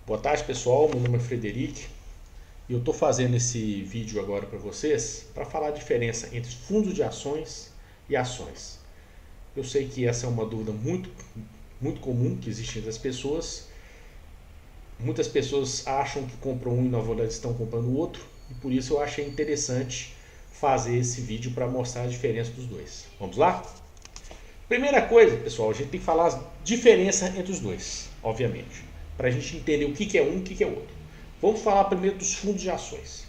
Boa tarde, pessoal. Meu nome é Frederic e eu estou fazendo esse vídeo agora para vocês para falar a diferença entre fundos de ações e ações. Eu sei que essa é uma dúvida muito comum que existe entre as pessoas. Muitas pessoas acham que compram um e na verdade estão comprando o outro, e por isso eu achei interessante fazer esse vídeo para mostrar a diferença dos dois. Vamos lá? Primeira coisa, pessoal, a gente tem que falar a diferença entre os dois, obviamente, para a gente entender o que é um e o que é outro. Vamos falar primeiro dos fundos de ações.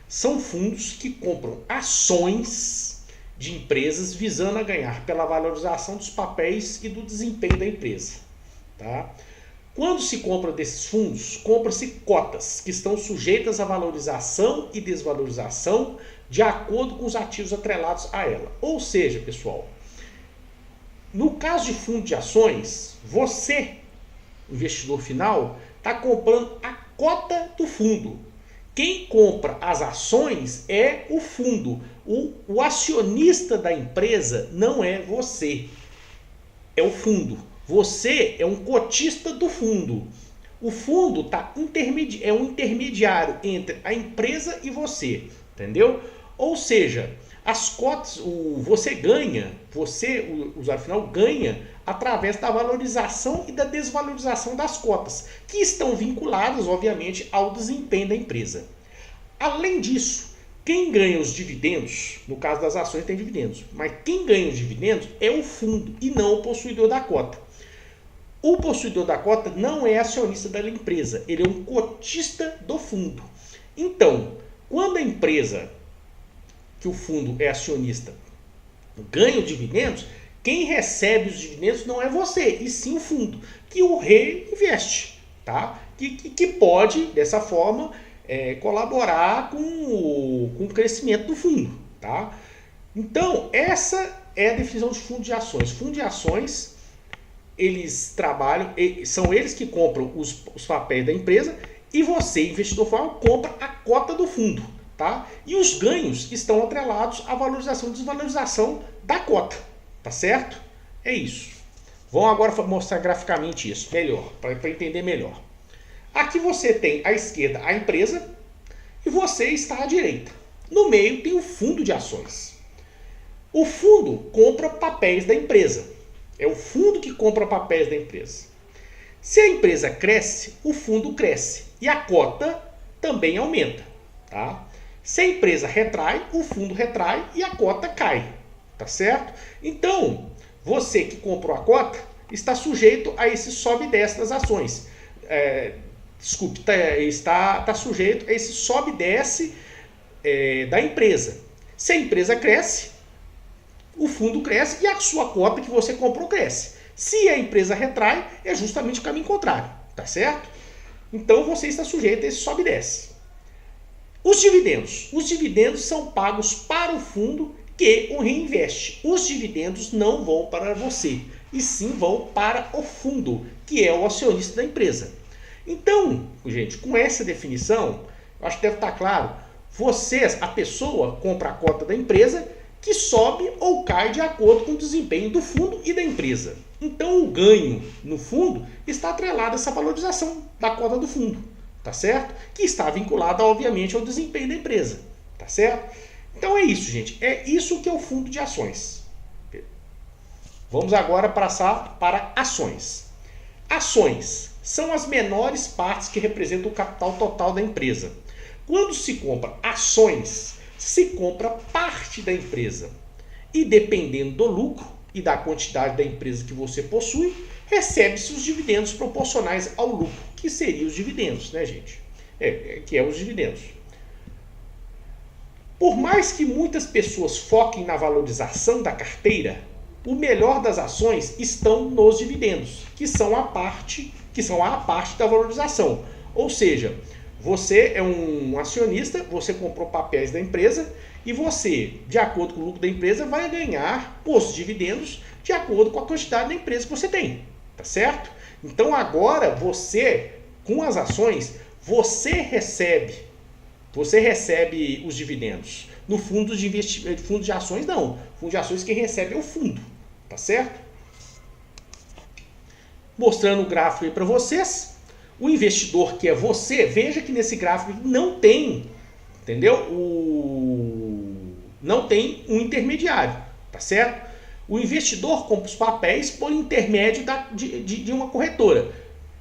São fundos que compram ações de empresas visando a ganhar pela valorização dos papéis e do desempenho da empresa. Tá? Quando se compra desses fundos, compra-se cotas que estão sujeitas à valorização e desvalorização de acordo com os ativos atrelados a ela. Ou seja, pessoal, no caso de fundo de ações, você, investidor final, está comprando a cota do fundo. Quem compra as ações é o fundo. O acionista da empresa não é você, é o fundo. Você é um cotista do fundo. O fundo é um intermediário entre a empresa e você, entendeu? Ou seja, as cotas, você ganha, o usuário final ganha através da valorização e da desvalorização das cotas, que estão vinculadas, obviamente, ao desempenho da empresa. Além disso, quem ganha os dividendos, no caso das ações tem dividendos, mas quem ganha os dividendos é o fundo e não o possuidor da cota. O possuidor da cota não é acionista da empresa, ele é um cotista do fundo. Então, quando a empresa, que o fundo é acionista, ganha os dividendos, quem recebe os dividendos não é você, e sim o fundo, que o reinveste, tá? Que pode, dessa forma, colaborar com o crescimento do fundo. Tá? Então, essa é a definição de fundo de ações. Fundo de ações, eles trabalham, são eles que compram os papéis da empresa e você, investidor final, compra a cota do fundo. Tá? E os ganhos estão atrelados à valorização e desvalorização da cota. Tá certo? É isso. Vamos agora mostrar graficamente isso melhor, para entender melhor. Aqui você tem à esquerda a empresa e você está à direita. No meio tem o fundo de ações. O fundo compra papéis da empresa. É o fundo que compra papéis da empresa. Se a empresa cresce, o fundo cresce e a cota também aumenta. Tá? Se a empresa retrai, o fundo retrai e a cota cai. Tá certo? Então, você que comprou a cota está sujeito a esse sobe e desce das ações. Está sujeito a esse sobe e desce da empresa. Se a empresa cresce, o fundo cresce e a sua cota que você comprou cresce. Se a empresa retrai, é justamente o caminho contrário. Tá certo? Então, você está sujeito a esse sobe e desce. Os dividendos. Os dividendos são pagos para o fundo que o reinveste. Os dividendos não vão para você, e sim vão para o fundo, que é o acionista da empresa. Então, gente, com essa definição, eu acho que deve estar claro, a pessoa compra a cota da empresa que sobe ou cai de acordo com o desempenho do fundo e da empresa. Então, o ganho no fundo está atrelado a essa valorização da cota do fundo, tá certo? Que está vinculada, obviamente, ao desempenho da empresa, tá certo? Então é isso, gente. É isso que é o fundo de ações. Vamos agora passar para ações. Ações são as menores partes que representam o capital total da empresa. Quando se compra ações, se compra parte da empresa. E dependendo do lucro e da quantidade da empresa que você possui, recebe-se os dividendos proporcionais ao lucro, que seriam os dividendos, né, gente? Que é os dividendos. Por mais que muitas pessoas foquem na valorização da carteira, o melhor das ações estão nos dividendos, que são a parte da valorização. Ou seja, você é um acionista, você comprou papéis da empresa e você, de acordo com o lucro da empresa, vai ganhar os dividendos de acordo com a quantidade da empresa que você tem. Tá certo? Então agora você, com as ações, você recebe os dividendos. No fundo de ações, não. Fundo de ações, quem recebe é o fundo. Tá certo? Mostrando o gráfico aí para vocês. O investidor, que é você, veja que nesse gráfico não tem, entendeu? Não tem um intermediário, tá certo? O investidor compra os papéis por intermédio de uma corretora.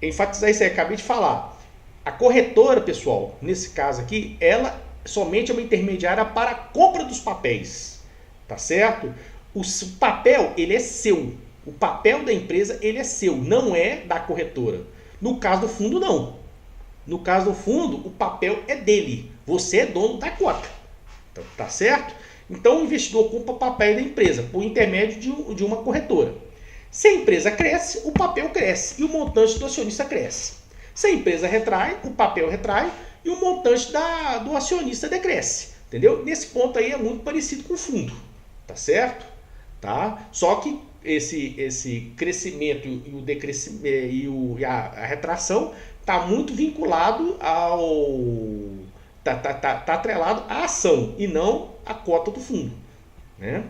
Enfatizar isso aí, acabei de falar. A corretora, pessoal, nesse caso aqui, ela somente é uma intermediária para a compra dos papéis, tá certo? O papel, ele é seu. O papel da empresa, ele é seu, não é da corretora. No caso do fundo, não. No caso do fundo, o papel é dele. Você é dono da cota, tá certo? Então, o investidor compra o papel da empresa por intermédio de uma corretora. Se a empresa cresce, o papel cresce e o montante do acionista cresce. Se a empresa retrai, o papel retrai e o montante do acionista decresce. Entendeu? Nesse ponto aí é muito parecido com o fundo. Tá certo? Tá? Só que esse crescimento e o decrescimento e a retração está muito vinculado ao... Tá atrelado à ação e não à cota do fundo, né?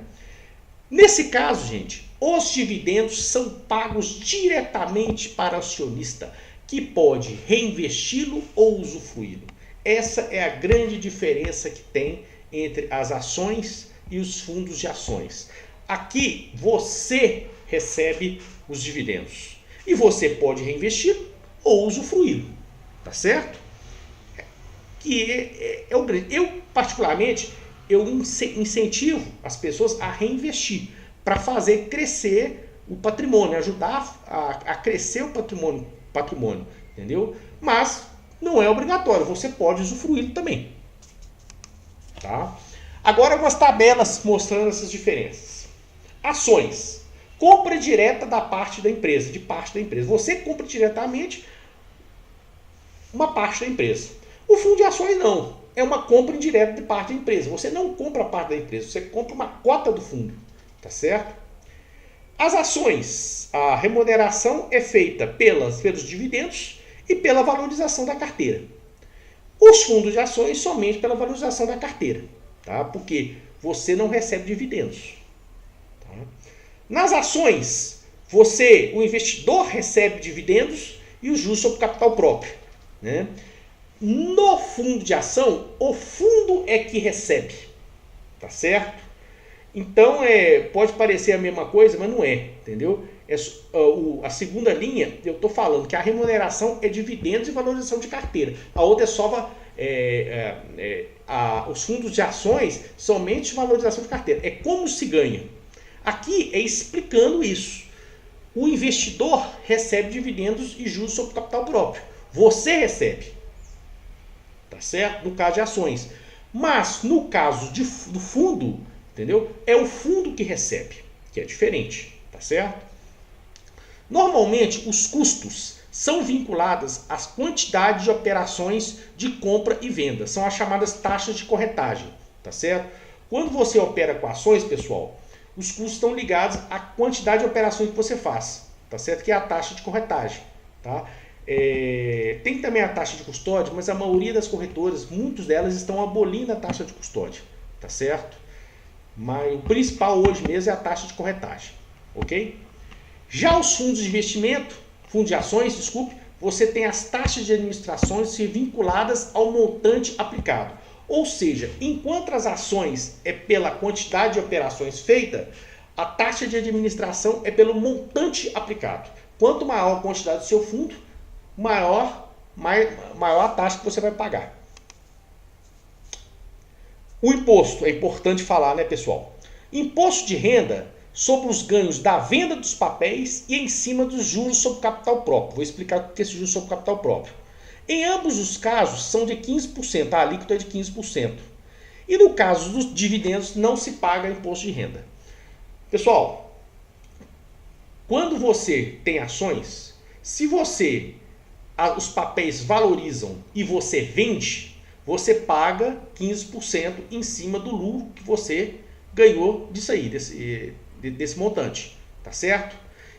Nesse caso, gente, os dividendos são pagos diretamente para o acionista, que pode reinvesti-lo ou usufruí-lo. Essa é a grande diferença que tem entre as ações e os fundos de ações. Aqui você recebe os dividendos e você pode reinvesti-lo ou usufruí-lo, tá certo? Que é o grande. Eu, particularmente, incentivo as pessoas a reinvestir para fazer crescer o patrimônio, ajudar a crescer o patrimônio, entendeu? Mas não é obrigatório, você pode usufruí-lo também. Tá? Agora algumas tabelas mostrando essas diferenças. Ações. Compra direta de parte da empresa. Você compra diretamente uma parte da empresa. O fundo de ações não. É uma compra indireta de parte da empresa. Você não compra a parte da empresa, você compra uma cota do fundo. Tá certo? As ações, a remuneração é feita pelos dividendos e pela valorização da carteira. Os fundos de ações somente pela valorização da carteira. Tá? Porque você não recebe dividendos. Tá? Nas ações, o investidor recebe dividendos e os juros sobre capital próprio. Né? No fundo de ação, o fundo é que recebe, tá certo? Então, pode parecer a mesma coisa, mas não é, entendeu? A segunda linha, eu estou falando que a remuneração é dividendos e valorização de carteira. A outra é só os fundos de ações, somente valorização de carteira. É como se ganha. Aqui é explicando isso. O investidor recebe dividendos e juros sobre capital próprio. Você recebe. Tá certo? No caso de ações. Mas no caso do fundo, entendeu? É o fundo que recebe, que é diferente, tá certo? Normalmente os custos são vinculados às quantidades de operações de compra e venda, são as chamadas taxas de corretagem, tá certo? Quando você opera com ações, pessoal, os custos estão ligados à quantidade de operações que você faz, tá certo? Que é a taxa de corretagem, tá? Tem também a taxa de custódia, mas a maioria das corretoras, muitas delas estão abolindo a taxa de custódia, tá certo? Mas o principal hoje mesmo é a taxa de corretagem, ok? Já os fundos de investimento, fundos de ações, desculpe, você tem as taxas de administração vinculadas ao montante aplicado. Ou seja, enquanto as ações é pela quantidade de operações feita, a taxa de administração é pelo montante aplicado. Quanto maior a quantidade do seu fundo, maior a taxa que você vai pagar. O imposto, é importante falar, né, pessoal? Imposto de renda sobre os ganhos da venda dos papéis e em cima dos juros sobre capital próprio. Vou explicar o que é esse juros sobre capital próprio. Em ambos os casos são de 15%, a alíquota é de 15%. E no caso dos dividendos não se paga imposto de renda. Pessoal, quando você tem ações, se os papéis valorizam e você vende, você paga 15% em cima do lucro que você ganhou disso aí, desse montante, tá certo?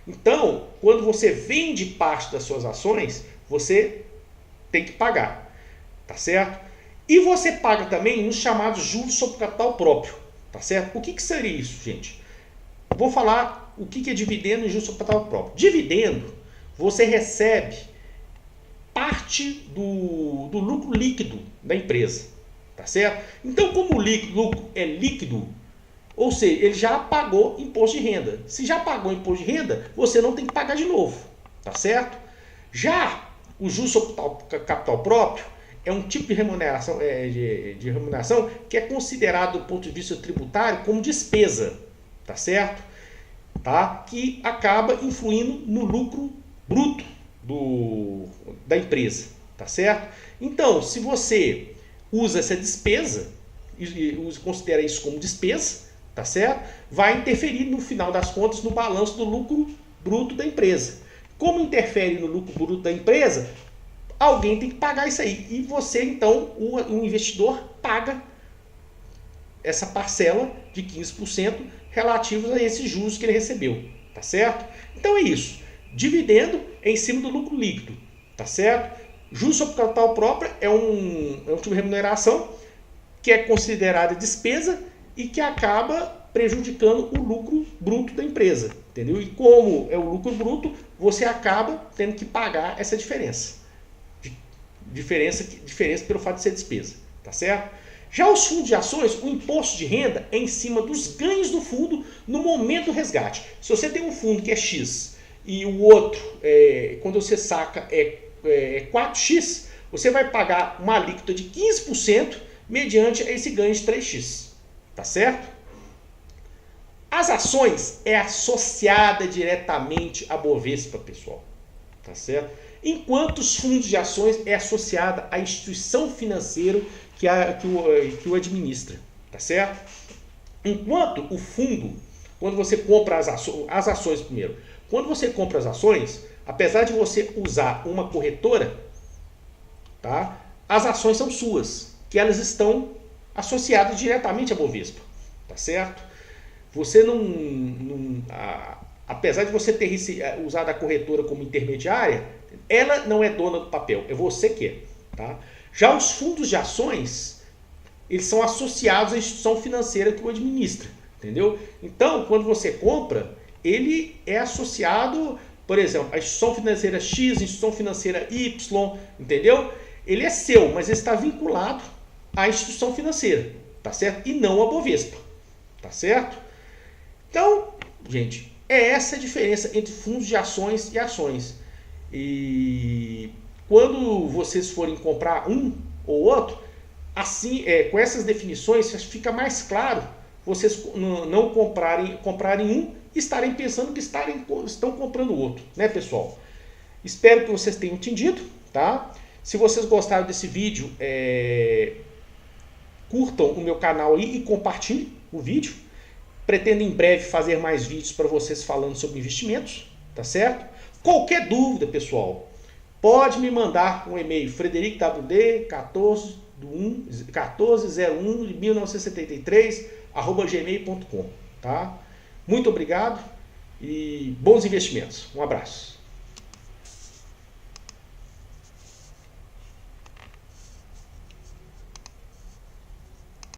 Então, quando você vende parte das suas ações, você tem que pagar, tá certo? E você paga também nos chamados juros sobre capital próprio, tá certo? O que seria isso, gente? Vou falar o que é dividendo e juros sobre capital próprio. Dividendo, você recebe parte do lucro líquido da empresa, tá certo? Então, como o lucro é líquido, ou seja, ele já pagou imposto de renda. Se já pagou imposto de renda, você não tem que pagar de novo, tá certo? Já o juros sobre capital próprio é um tipo de remuneração, de remuneração que é considerado do ponto de vista tributário como despesa, tá certo? Tá? Que acaba influindo no lucro bruto da empresa, tá certo? Então, se você usa essa despesa e considera isso como despesa, tá certo? Vai interferir no final das contas no balanço do lucro bruto da empresa. Como interfere no lucro bruto da empresa, alguém tem que pagar isso aí. E você, então, o investidor paga essa parcela de 15% relativos a esses juros que ele recebeu, tá certo? Então é isso. Dividendo em cima do lucro líquido, tá certo? Juros sobre capital próprio é um tipo de remuneração que é considerada despesa e que acaba prejudicando o lucro bruto da empresa, entendeu? E como é o lucro bruto, você acaba tendo que pagar essa diferença. Diferença pelo fato de ser despesa, tá certo? Já os fundos de ações, o imposto de renda é em cima dos ganhos do fundo no momento do resgate. Se você tem um fundo que é X e o outro, quando você saca, é 4X, você vai pagar uma alíquota de 15% mediante esse ganho de 3X. Tá certo? As ações é associada diretamente à Bovespa, pessoal. Tá certo? Enquanto os fundos de ações é associada à instituição financeira que o administra, tá certo? Enquanto o fundo, quando você compra as ações primeiro, quando você compra as ações, apesar de você usar uma corretora, tá? As ações são suas, que elas estão associadas diretamente à Bovespa, tá certo? Você apesar de você ter usado a corretora como intermediária, ela não é dona do papel, é você que é, tá? Já os fundos de ações, eles são associados à instituição financeira que o administra, entendeu? Então, quando você compra, ele é associado, por exemplo, à instituição financeira X, instituição financeira Y, entendeu? Ele é seu, mas ele está vinculado à instituição financeira, tá certo? E não à Bovespa, tá certo? Então, gente, é essa a diferença entre fundos de ações e ações. E quando vocês forem comprar um ou outro, assim, com essas definições, fica mais claro vocês não comprarem um e estarem pensando que estão comprando o outro, né, pessoal? Espero que vocês tenham entendido, tá? Se vocês gostaram desse vídeo, curtam o meu canal aí e compartilhem o vídeo. Pretendo em breve fazer mais vídeos para vocês falando sobre investimentos, tá certo? Qualquer dúvida, pessoal, pode me mandar um e-mail, frederico.wd1401/1973 @gmail.com, tá? Muito obrigado e bons investimentos. Um abraço.